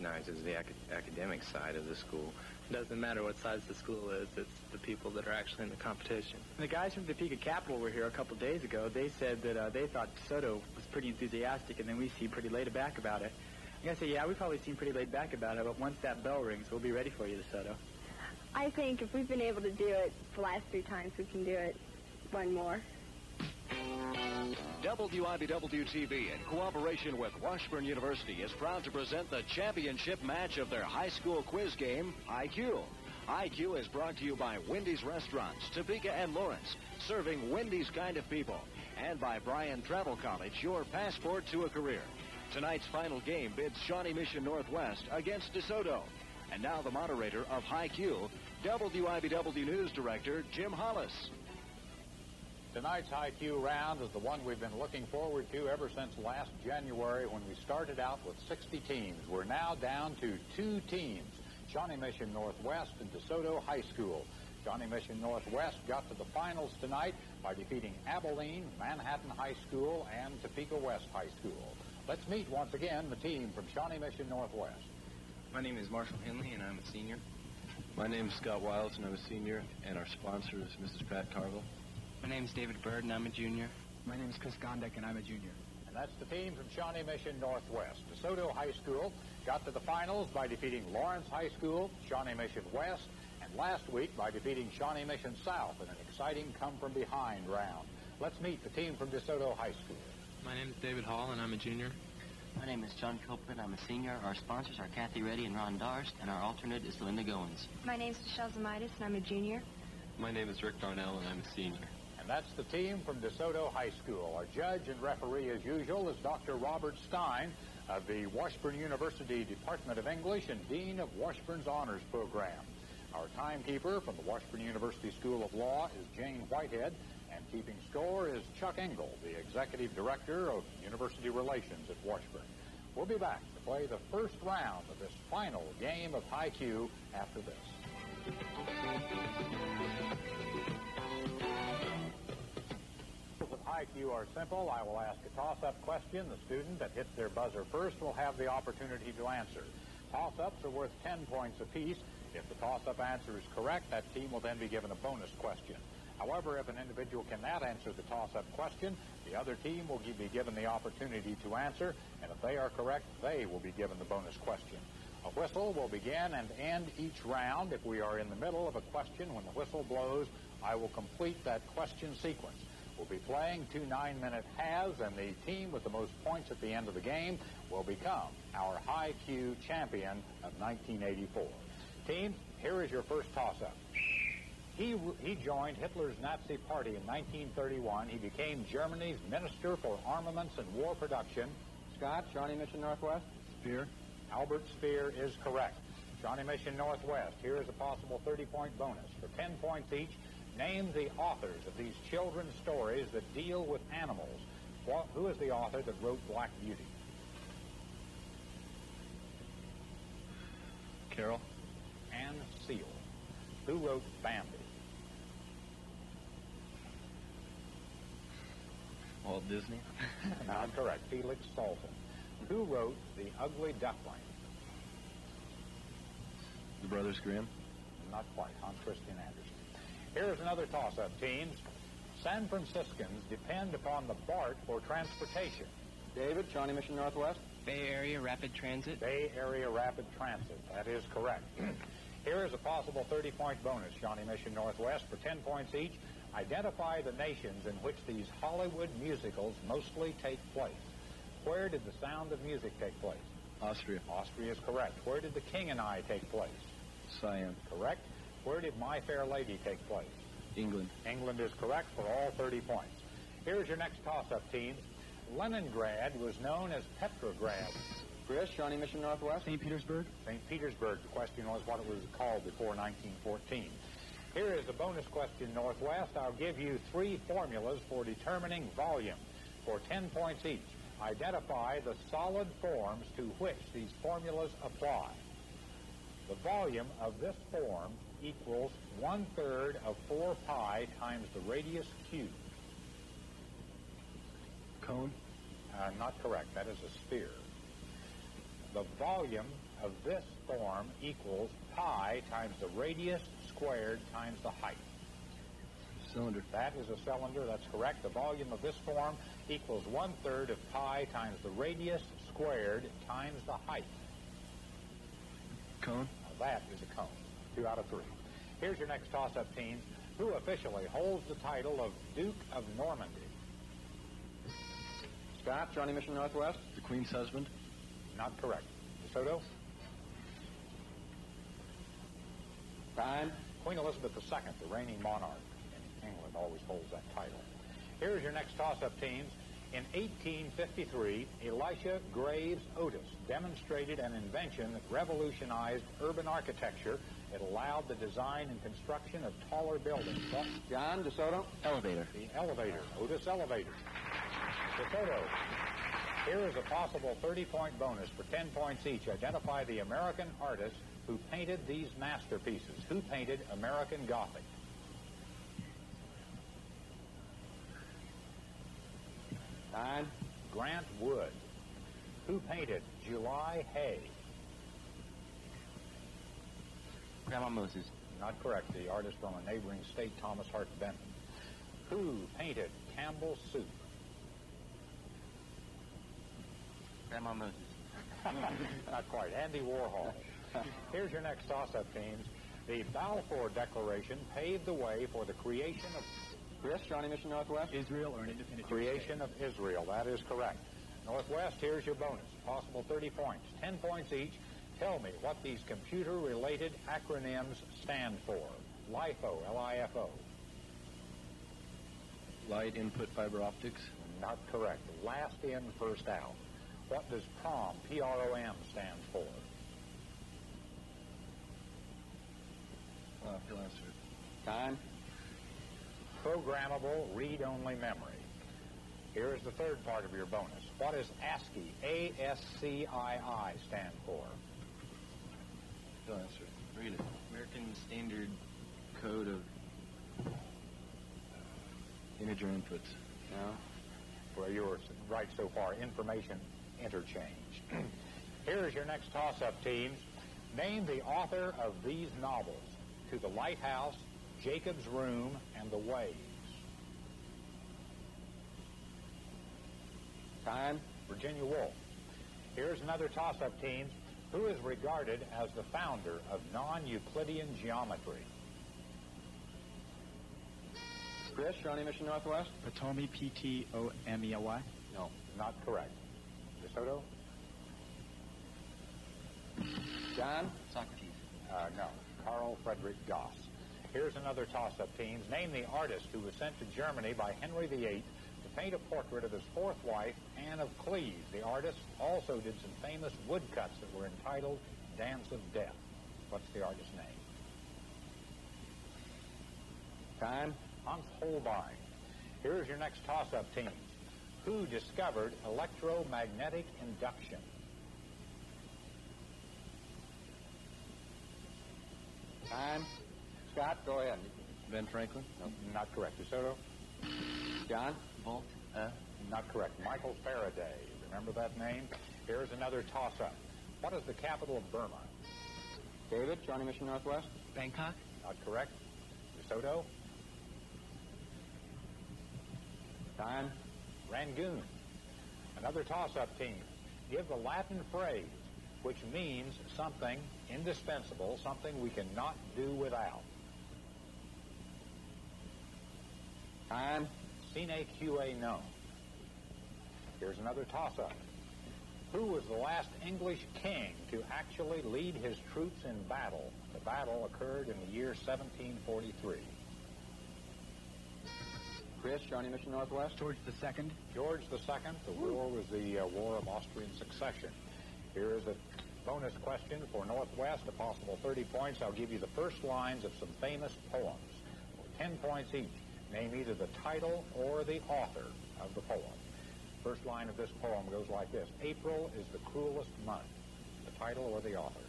recognizes the academic side of the school. It doesn't matter what size the school is, it's the people that are actually in the competition. The guys from Topeka Capital were here a couple days ago. They said that they thought DeSoto was pretty enthusiastic, and then we seemed pretty laid back about it. I'm going to say, yeah, we probably seem pretty laid back about it, but once that bell rings, we'll be ready for you, DeSoto. I think if we've been able to do it the last 3 times, we can do it one more. WIBW-TV, in cooperation with Washburn University, is proud to present the championship match of their high school quiz game, HiQ. HiQ is brought to you by Wendy's Restaurants, Topeka and Lawrence, serving Wendy's kind of people, and by Bryan Travel College, your passport to a career. Tonight's final game bids Shawnee Mission Northwest against DeSoto. And now the moderator of HiQ, WIBW News Director Jim Hollis. Tonight's HiQ round is the one we've been looking forward to ever since last January when we started out with 60 teams. We're now down to 2 teams, Shawnee Mission Northwest and DeSoto High School. Shawnee Mission Northwest got to the finals tonight by defeating Abilene, Manhattan High School, and Topeka West High School. Let's meet once again the team from Shawnee Mission Northwest. My name is Marshall Henley, and I'm a senior. My name is Scott Wiles, and I'm a senior, and our sponsor is Mrs. Pat Carville. My name is David Bird, and I'm a junior. My name is Chris Gondek, and I'm a junior. And that's the team from Shawnee Mission Northwest. DeSoto High School got to the finals by defeating Lawrence High School, Shawnee Mission West, and last week by defeating Shawnee Mission South in an exciting come-from-behind round. Let's meet the team from DeSoto High School. My name is David Hall, and I'm a junior. My name is John Copeland. I'm a senior. Our sponsors are Kathy Reddy and Ron Darst, and our alternate is Linda Goins. My name is Michelle Zamitis, and I'm a junior. My name is Rick Darnell, and I'm a senior. And that's the team from DeSoto High School. Our judge and referee, as usual, is Dr. Robert Stein of the Washburn University Department of English and Dean of Washburn's Honors Program. Our timekeeper from the Washburn University School of Law is Jane Whitehead, and keeping score is Chuck Engel, the Executive Director of University Relations at Washburn. We'll be back to play the first round of this final game of HiQ after this. Rules of HiQ are simple. I will ask a toss-up question. The student that hits their buzzer first will have the opportunity to answer. Toss-ups are worth 10 points apiece. If the toss-up answer is correct, that team will then be given a bonus question. However, if an individual cannot answer the toss-up question, the other team will be given the opportunity to answer, and if they are correct, they will be given the bonus question. A whistle will begin and end each round. If we are in the middle of a question, when the whistle blows, I will complete that question sequence. We'll be playing 2 9-minute halves, and the team with the most points at the end of the game will become our HiQ champion of 1984. Team, here is your first toss-up. He joined Hitler's Nazi Party in 1931. He became Germany's Minister for Armaments and War Production. Scott, Shawnee Mission Northwest? Spear. Albert Speer is correct. Shawnee Mission Northwest, here is a possible 30-point bonus. For 10 points each, name the authors of these children's stories that deal with animals. Who is the author that wrote Black Beauty? Carol. Anne Seal. Who wrote Bambi? Walt Disney. Not correct. Felix Salten. Who wrote The Ugly Duckling? The Brothers Grimm. Not quite. Hans Christian Andersen. Here's another toss-up, teams. San Franciscans depend upon the BART for transportation. David, Shawnee Mission Northwest? Bay Area Rapid Transit. Bay Area Rapid Transit. That is correct. Here is a possible 30-point bonus, Shawnee Mission Northwest. For 10 points each, identify the nations in which these Hollywood musicals mostly take place. Where did The Sound of Music take place? Austria. Austria is correct. Where did The King and I take place? Siam. Correct. Where did My Fair Lady take place? England. England is correct for all 30 points. Here's your next toss-up, teams. Leningrad was known as Petrograd. Chris, Shawnee Mission Northwest? St. Petersburg? St. Petersburg. The question was what it was called before 1914. Here is a bonus question, Northwest. I'll give you 3 formulas for determining volume. For 10 points each, identify the solid forms to which these formulas apply. The volume of this form equals 1/3 of 4 pi times the radius cubed. Cone? Not correct. That is a sphere. The volume of this form equals pi times the radius squared times the height? Cylinder. That is a cylinder. That's correct. The volume of this form equals 1/3 of pi times the radius squared times the height. Cone. Now that is a cone. 2 out of 3. Here's your next toss-up, teams. Who officially holds the title of Duke of Normandy? Scott, Johnny Mission Northwest? The Queen's husband. Not correct. DeSoto? Time. Queen Elizabeth II, the reigning monarch in England, always holds that title. Here's your next toss-up, teams. In 1853, Elisha Graves Otis demonstrated an invention that revolutionized urban architecture. It allowed the design and construction of taller buildings. John, DeSoto? Elevator. The elevator. Otis elevator. DeSoto. Here is a possible 30-point bonus for 10 points each. Identify the American artist who painted these masterpieces. Who painted American Gothic? Time. Grant Wood. Who painted July Hay? Grandma Moses. Not correct. The artist from a neighboring state, Thomas Hart Benton. Who painted Campbell's Soup? Grandma Moses. Not quite. Andy Warhol. Here's your next toss-up, teams. The Balfour Declaration paved the way for the creation of... Chris, Johnny Mission Northwest? Israel or an independent Creation of Israel. That is correct. Northwest, here's your bonus. Possible 30 points. 10 points each. Tell me what these computer-related acronyms stand for. LIFO, L-I-F-O. Light input fiber optics. Not correct. Last in, first out. What does PROM, P-R-O-M, stand for? He'll answer it. Time. Programmable read-only memory. Here is the third part of your bonus. What does ASCII, A-S-C-I-I, stand for? He'll answer it. Read it. American Standard Code of Integer inputs. No. Well, you were right so far. Information interchange. Here is your next toss-up, teams. Name the author of these novels: To the Lighthouse, Jacob's Room, and The Waves. Time. Virginia Woolf. Here's another toss-up, teams. Who is regarded as the founder of non-Euclidean geometry? Chris, Shawnee Mission Northwest? Ptolemy, P-T-O-M-E-L-Y? No, not correct. DeSoto? John? Socrates. No. Carl Friedrich Gauss. Here's another toss-up, teams. Name the artist who was sent to Germany by Henry VIII to paint a portrait of his fourth wife, Anne of Cleves. The artist also did some famous woodcuts that were entitled Dance of Death. What's the artist's name? Time. Hans Holbein. Here's your next toss-up, teams. Who discovered electromagnetic induction? Time. Scott, go ahead. Ben Franklin. No, not correct. DeSoto? John? Volt. Not correct. Michael Faraday. Remember that name? Here's another toss-up. What is the capital of Burma? David, Johnny Mission Northwest? Bangkok. Not correct. DeSoto? Time. Rangoon. Another toss-up, team. Give the Latin phrase which means something indispensable, something we cannot do without. Time. Sine qua non. Here's another toss-up. Who was the last English king to actually lead his troops in battle? The battle occurred in the year 1743. Chris, Johnny Mission Northwest? George II. George II. The war was the War of Austrian Succession. Here is a bonus question for Northwest, a possible 30 points. I'll give you the first lines of some famous poems. 10 points each. Name either the title or the author of the poem. First line of this poem goes like this. April is the cruelest month. The title or the author?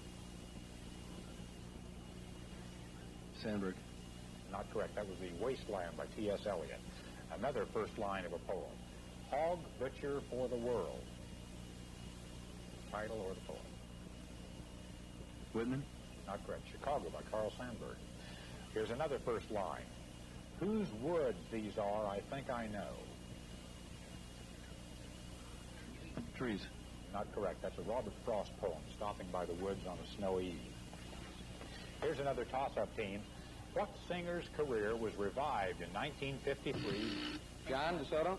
Sandberg. Not correct. That was The Wasteland by T.S. Eliot. Another first line of a poem. Hog Butcher for the World. Title or the poem? Whitman. Not correct. Chicago by Carl Sandburg. Here's another first line. Whose woods these are, I think I know. Trees. Not correct. That's a Robert Frost poem, Stopping by the Woods on a Snowy Eve. Here's another toss-up team. What singer's career was revived in 1953? John DeSoto?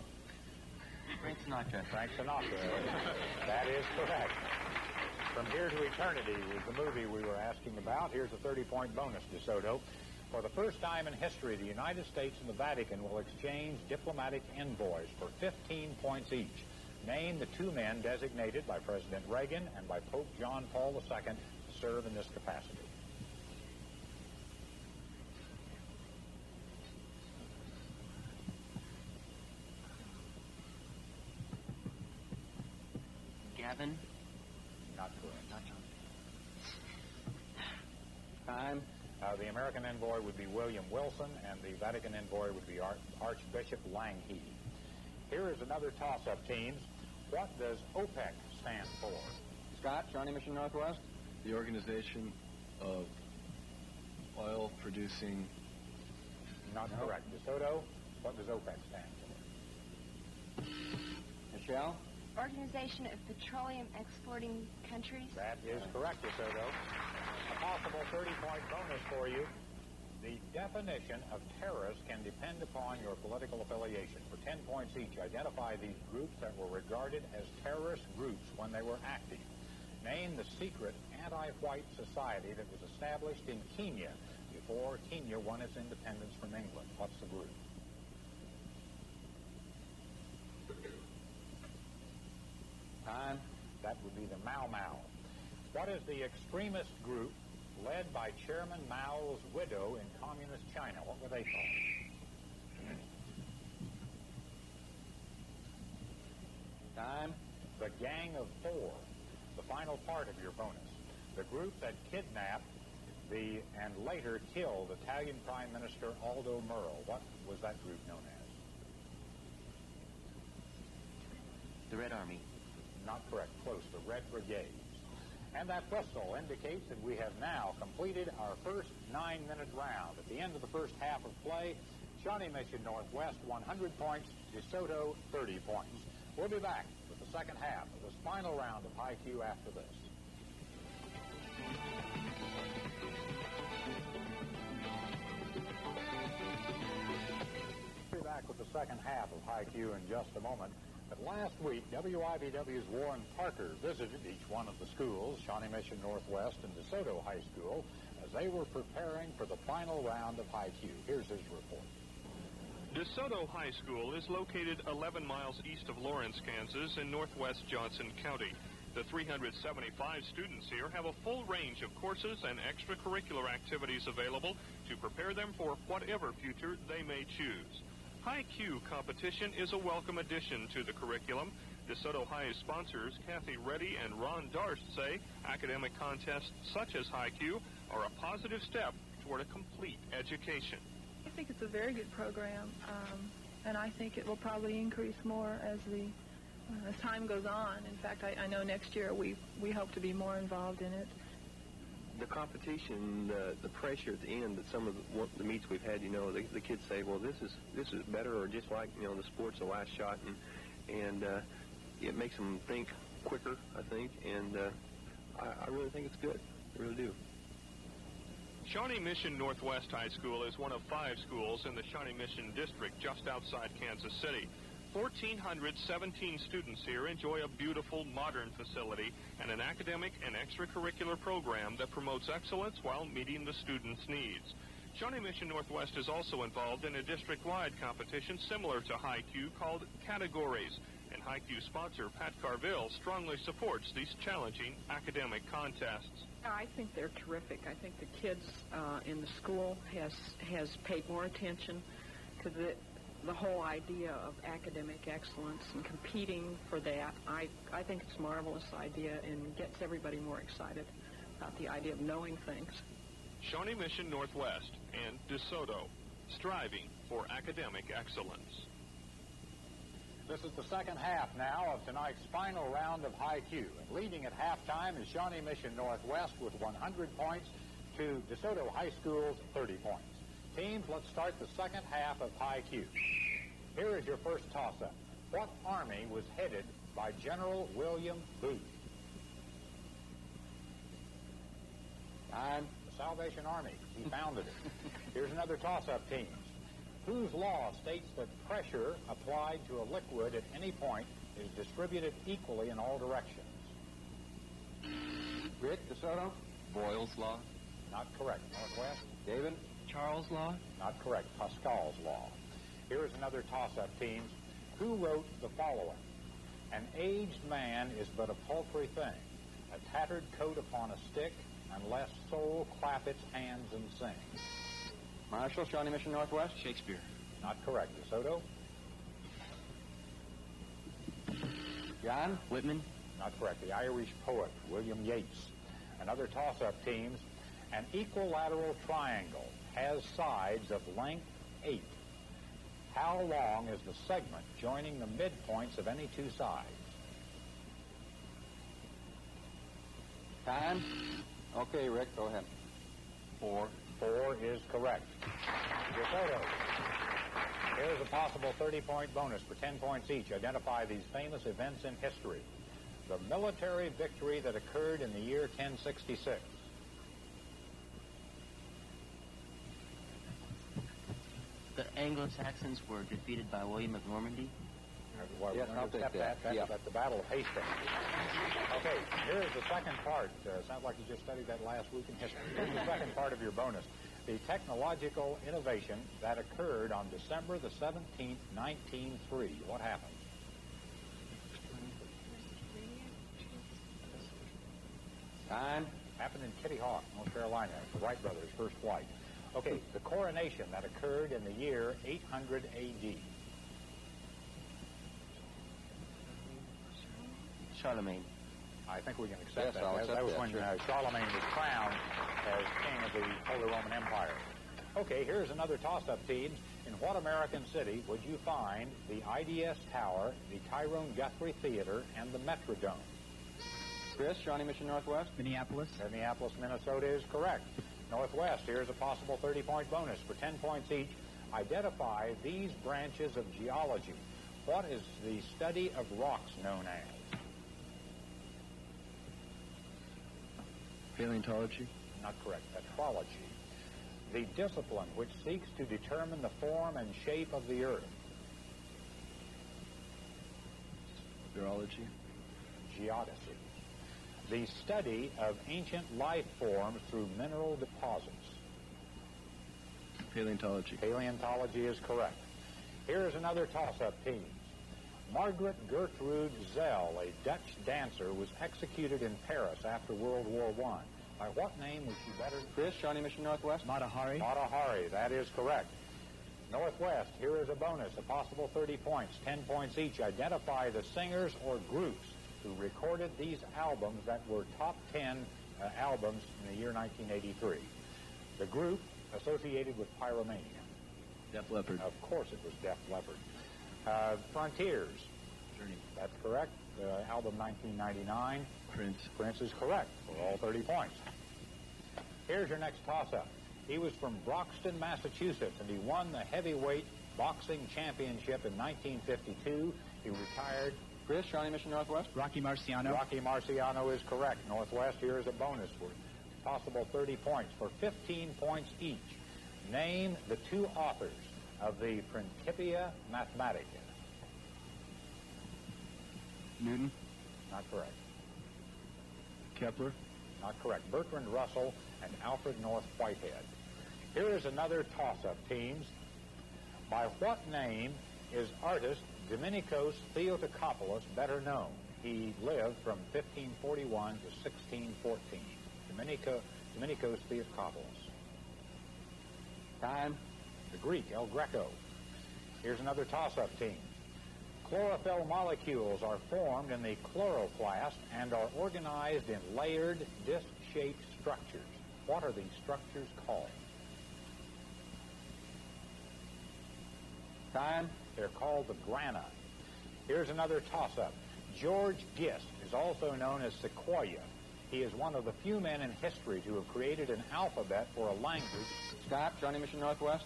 Frank Sinatra. Frank Sinatra. That is correct. From Here to Eternity was the movie we were asking about. Here's a 30-point bonus, DeSoto. For the first time in history, the United States and the Vatican will exchange diplomatic envoys for 15 points each. Name the two men designated by President Reagan and by Pope John Paul II to serve in this capacity. Gavin. Not correct. Not John. Time. The American envoy would be William Wilson, and the Vatican envoy would be Archbishop Langhe. Here is another toss-up, teams. What does OPEC stand for? Scott, Shawnee Mission Northwest. The Organization of Oil Producing. Not correct. DeSoto, what does OPEC stand for? Michelle. Organization of Petroleum Exporting Countries. That is correct, DeSoto. A possible 30-point bonus for you. The definition of terrorist can depend upon your political affiliation. For 10 points each, identify these groups that were regarded as terrorist groups when they were active. Name the secret anti-white society that was established in Kenya before Kenya won its independence from England. What's the group? Time. That would be the Mau Mau. What is the extremist group led by Chairman Mao's widow in communist China? What were they called? Time. The Gang of Four. The final part of your bonus. The group that kidnapped and later killed Italian Prime Minister Aldo Moro. What was that group known as? The Red Army. Not correct. Close. The Red Brigades. And that whistle indicates that we have now completed our first 9-minute round. At the end of the first half of play, Shawnee Mission Northwest 100 points, DeSoto 30 points. We'll be back with the second half of this final round of HiQ after this. We'll be back with the second half of HiQ in just a moment. But last week, WIVW's Warren Parker visited each one of the schools, Shawnee Mission Northwest and DeSoto High School, as they were preparing for the final round of HiQ. Here's his report. DeSoto High School is located 11 miles east of Lawrence, Kansas, in northwest Johnson County. The 375 students here have a full range of courses and extracurricular activities available to prepare them for whatever future they may choose. HiQ competition is a welcome addition to the curriculum. DeSoto High's sponsors, Kathy Reddy and Ron Darst, say academic contests such as HiQ are a positive step toward a complete education. I think it's a very good program, and I think it will probably increase more as time goes on. In fact, I know next year we hope to be more involved in it. The competition, the pressure at the end that some of the meets we've had, the kids say, well, this is better, or just like, the sport's the last shot, and it makes them think quicker, I think, and I really think it's good. I really do. Shawnee Mission Northwest High School is one of 5 schools in the Shawnee Mission District just outside Kansas City. 1,417 students here enjoy a beautiful, modern facility and an academic and extracurricular program that promotes excellence while meeting the students' needs. Shawnee Mission Northwest is also involved in a district-wide competition similar to HiQ called Categories, and HiQ sponsor Pat Carville strongly supports these challenging academic contests. I think they're terrific. I think the kids in the school has paid more attention to the whole idea of academic excellence and competing for that. I think it's a marvelous idea and gets everybody more excited about the idea of knowing things. Shawnee Mission Northwest and DeSoto, striving for academic excellence. This is the second half now of tonight's final round of HiQ. And leading at halftime is Shawnee Mission Northwest with 100 points to DeSoto High School's 30 points. Teams, let's start the second half of HiQ. Here is your first toss-up. What army was headed by General William Booth? Time. The Salvation Army. He founded it. Here's another toss-up, teams. Whose law states that pressure applied to a liquid at any point is distributed equally in all directions? Rick, DeSoto. Boyle's Law. Not correct. Northwest. David. Charles Law. Not correct. Pascal's Law. Here is another toss-up, teams. Who wrote the following? An aged man is but a paltry thing, a tattered coat upon a stick, unless soul clap its hands and sing. Marshall, Shawnee Mission Northwest. Shakespeare. Not correct. DeSoto. John. Whitman. Not correct. The Irish poet, William Yeats. Another toss-up, teams. An equilateral triangle has sides of length 8. How long is the segment joining the midpoints of any two sides? Time. Okay, Rick, go ahead. 4. 4 is correct. DeSoto. Here's a possible 30-point bonus for 10 points each. Identify these famous events in history. The military victory that occurred in the year 1066. The Anglo-Saxons were defeated by William of Normandy. Well, yes, I'll take that. That's the Battle of Hastings. Okay, here's the second part. Sounds like you just studied that last week in history. Here's the second part of your bonus. The technological innovation that occurred on December the 17th, 1903. What happened? Time. Happened in Kitty Hawk, North Carolina. The Wright brothers' first flight. Okay, the coronation that occurred in the year 800 A.D. Charlemagne. I think we can accept that. I'll accept that was that, when sure. Charlemagne was crowned as king of the Holy Roman Empire. Okay, here's another toss-up, teams. In what American city would you find the IDS Tower, the Tyrone Guthrie Theater, and the Metrodome? Chris, Shawnee Mission Northwest. Minneapolis. Minneapolis, Minnesota is correct. Northwest, here's a possible 30-point bonus for 10 points each. Identify these branches of geology. What is the study of rocks known as? Paleontology. Not correct. Petrology. The discipline which seeks to determine the form and shape of the earth. Virology. Geodesy. The study of ancient life forms through mineral deposits. Paleontology. Paleontology is correct. Here's another toss-up, teams. Margaret Gertrude Zell, a Dutch dancer, was executed in Paris after World War I. By what name was she better? Chris, Shawnee Mission Northwest. Mata Hari. Mata Hari, that is correct. Northwest, here is a bonus, a possible 30 points, 10 points each. Identify the singers or groups who recorded these albums that were top 10 albums in the year 1983. The group associated with Pyromania. Def Leppard. Of course it was Def Leppard. Frontiers. Journey. That's correct. Album 1999. Prince. Prince is correct for all 30 points. Here's your next toss-up. He was from Broxton, Massachusetts, and he won the heavyweight boxing championship in 1952. He retired. Chris, Shawnee Mission Northwest. Rocky Marciano. Rocky Marciano is correct. Northwest, here is a bonus for possible 30 points for 15 points each. Name the two authors of the Principia Mathematica. Newton. Not correct. Kepler. Not correct. Bertrand Russell and Alfred North Whitehead. Here is another toss-up, teams. By what name is artist Dominikos Theotokopoulos better known? He lived from 1541 to 1614. Dominikos Theotokopoulos. Time. The Greek, El Greco. Here's another toss-up, team. Chlorophyll molecules are formed in the chloroplast and are organized in layered, disc-shaped structures. What are these structures called? Time. They're called the grana. Here's another toss-up. George Gist is also known as Sequoia. He is one of the few men in history to have created an alphabet for a language. Scott, Shawnee Mission Northwest.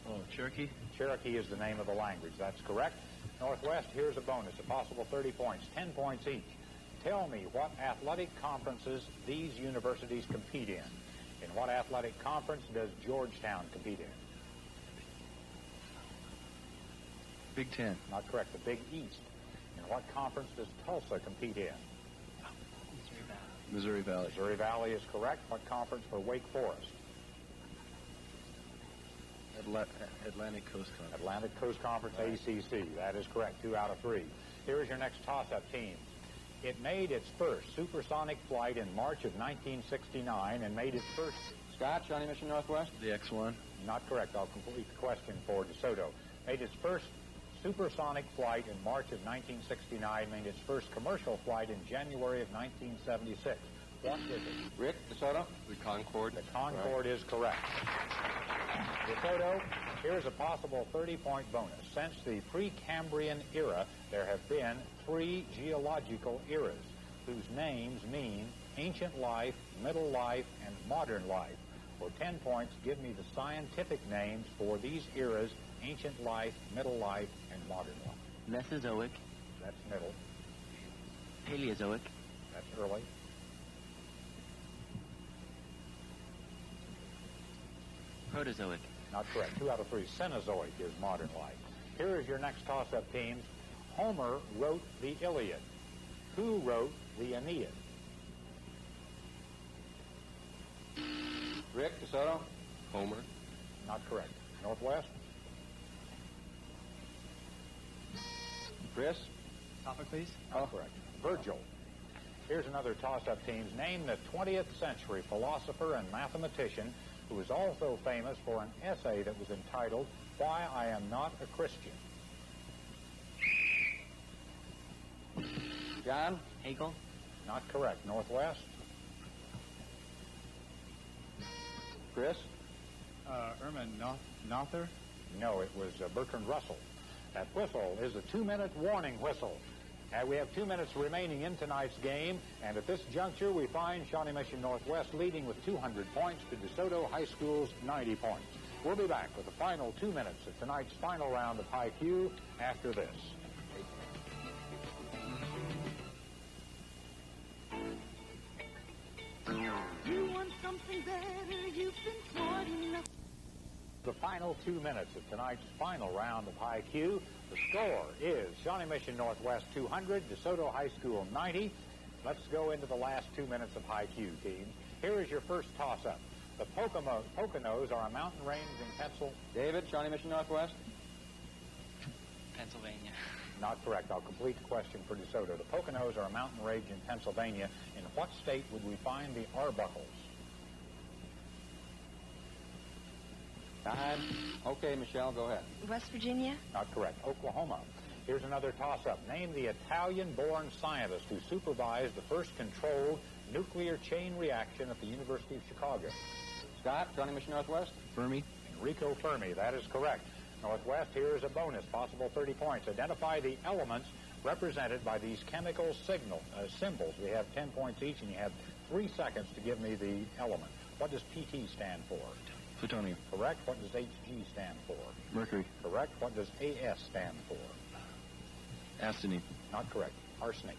Oh, Cherokee? Cherokee is the name of the language. That's correct. Northwest, here's a bonus, a possible 30 points, 10 points each. Tell me what athletic conferences these universities compete in. In what athletic conference does Georgetown compete in? Big Ten. Not correct. The Big East. In what conference does Tulsa compete in? Missouri Valley. Missouri Valley is correct. What conference for Wake Forest? Atlantic Coast Conference. Atlantic Coast Conference, ACC. That is correct. 2 out of 3. Here is your next toss-up team. It made its first supersonic flight in March of 1969 and made its first... Scott, Shawnee Mission Northwest. The X-1. Not correct. I'll complete the question for DeSoto. Made its first supersonic flight in March of 1969, made its first commercial flight in January of 1976. What is it? Rick, DeSoto. The Concorde. The Concorde is correct. DeSoto, here's a possible 30-point bonus. Since the Precambrian era, there have been 3 geological eras whose names mean ancient life, middle life, and modern life. For 10 points, give me the scientific names for these eras: ancient life, middle life, and modern life. Mesozoic. That's middle. Paleozoic. That's early. Protozoic. Not correct. 2 out of 3. Cenozoic is modern life. Here is your next toss-up teams. Homer wrote the Iliad. Who wrote the Aeneid? Rick, DeSoto. Homer. Not correct. Northwest? Chris. Topic, please. Not correct. Virgil. Here's another toss-up teams. Name the 20th century philosopher and mathematician who was also famous for an essay that was entitled, Why I Am Not a Christian. John. Hegel. Not correct. Northwest? Chris. Erman Nother? No, it was Bertrand Russell. That whistle is a 2-minute warning whistle. And we have 2 minutes remaining in tonight's game, and at this juncture we find Shawnee Mission Northwest leading with 200 points to DeSoto High School's 90 points. We'll be back with the final 2 minutes of tonight's final round of HiQ after this. You want something better, you've been smart enough. The final 2 minutes of tonight's final round of HiQ. The score is Shawnee Mission Northwest 200, DeSoto High School 90. Let's go into the last 2 minutes of HiQ, teams. Here is your first toss-up. The Poconos are a mountain range in Pennsylvania. David, Shawnee Mission Northwest. Pennsylvania. Not correct. I'll complete the question for DeSoto. The Poconos are a mountain range in Pennsylvania. In what state would we find the Arbuckles? Time. Okay, Michelle, go ahead. West Virginia. Not correct. Oklahoma. Here's another toss-up. Name the Italian-born scientist who supervised the first controlled nuclear chain reaction at the University of Chicago. Scott, Shawnee Mission Northwest. Fermi. Enrico Fermi. That is correct. Northwest, here is a bonus, possible 30 points. Identify the elements represented by these chemical symbols. We have 10 points each, and you have 3 seconds to give me the element. What does PT stand for? Plutonium. Correct. What does HG stand for? Mercury. Correct. What does AS stand for? Arsenic. Not correct. Arsenic.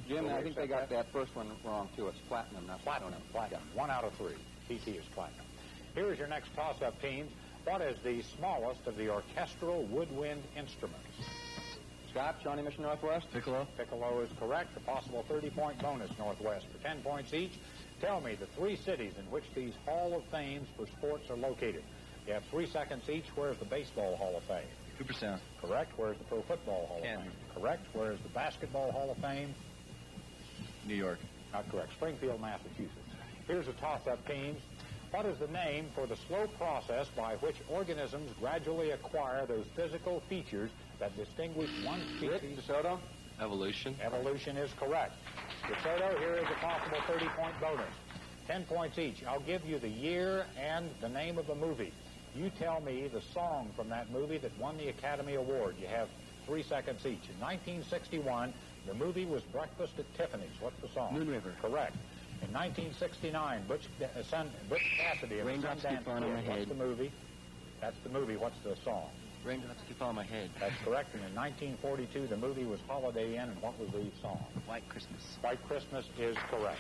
Jim, I think they got that first one wrong, too. It's platinum, not platinum. plutonium. Platinum. 1 out of 3. PT is platinum. Here is your next toss-up, teams. What is the smallest of the orchestral woodwind instruments? Scott, Shawnee Mission Northwest. Piccolo. Piccolo is correct. A possible 30-point bonus, Northwest, for 10 points each. Tell me the 3 cities in which these Hall of Fames for sports are located. You have 3 seconds each. Where's the Baseball Hall of Fame? Cooperstown. Correct. Where's the Pro Football Hall of Fame? Correct. Where's the Basketball Hall of Fame? New York. Not correct. Springfield, Massachusetts. Here's a toss-up, teams. What is the name for the slow process by which organisms gradually acquire those physical features that distinguish one species? DeSoto. Evolution. Evolution is correct. DeSoto, here is a possible 30-point bonus. 10 points each. I'll give you the year and the name of the movie. You tell me the song from that movie that won the Academy Award. You have 3 seconds each. In 1961, the movie was Breakfast at Tiffany's. What's the song? Moon River. Correct. In 1969, Butch Cassidy and the Raindrops Sundance Keep Falling on My Kid. What's Head. the movie? That's the movie. What's the song? Raindrops Keep Falling on My Head. That's correct. And in 1942, the movie was Holiday Inn, and what was the song? White Christmas. White Christmas is correct.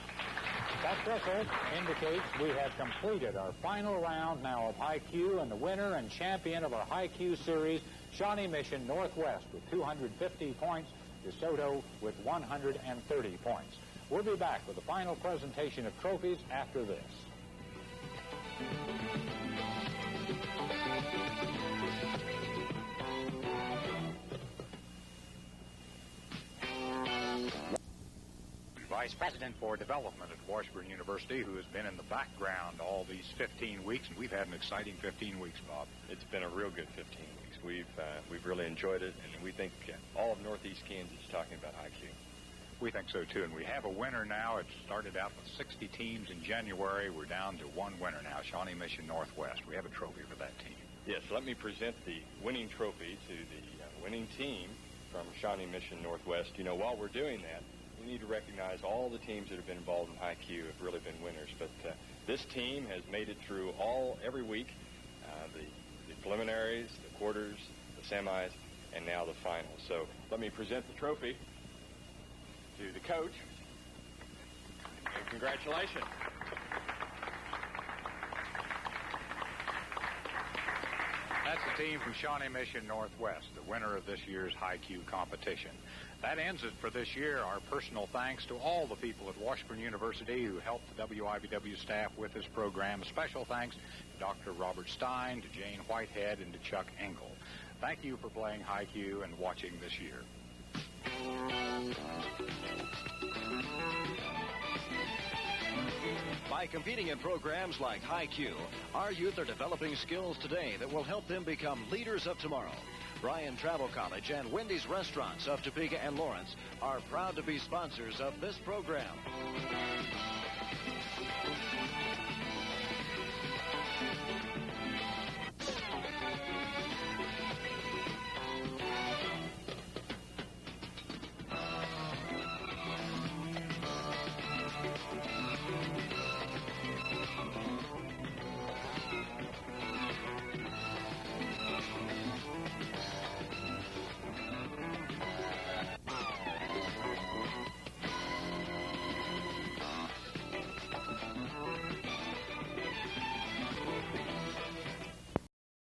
That whistle indicates we have completed our final round now of HiQ, and the winner and champion of our HiQ series, Shawnee Mission Northwest with 250 points, DeSoto with 130 points. We'll be back with the final presentation of trophies after this. Vice President for Development at Washburn University, who has been in the background all these 15 weeks, and we've had an exciting 15 weeks, Bob. It's been a real good 15 weeks. We've really enjoyed it, and we think all of Northeast Kansas is talking about HiQ. We think so, too, and we have a winner now. It started out with 60 teams in January. We're down to one winner now, Shawnee Mission Northwest. We have a trophy for that team. Yes, let me present the winning trophy to the winning team from Shawnee Mission Northwest. You know, while we're doing that, we need to recognize all the teams that have been involved in HiQ have really been winners. But this team has made it through every week, the preliminaries, the quarters, the semis, and now the finals. So let me present the trophy to the coach. And congratulations. That's the team from Shawnee Mission Northwest, the winner of this year's HiQ competition. That ends it for this year. Our personal thanks to all the people at Washburn University who helped the WIBW staff with this program. A special thanks to Dr. Robert Stein, to Jane Whitehead, and to Chuck Engel. Thank you for playing HiQ and watching this year. By competing in programs like HiQ, our youth are developing skills today that will help them become leaders of tomorrow. Bryan Travel College and Wendy's Restaurants of Topeka and Lawrence are proud to be sponsors of this program.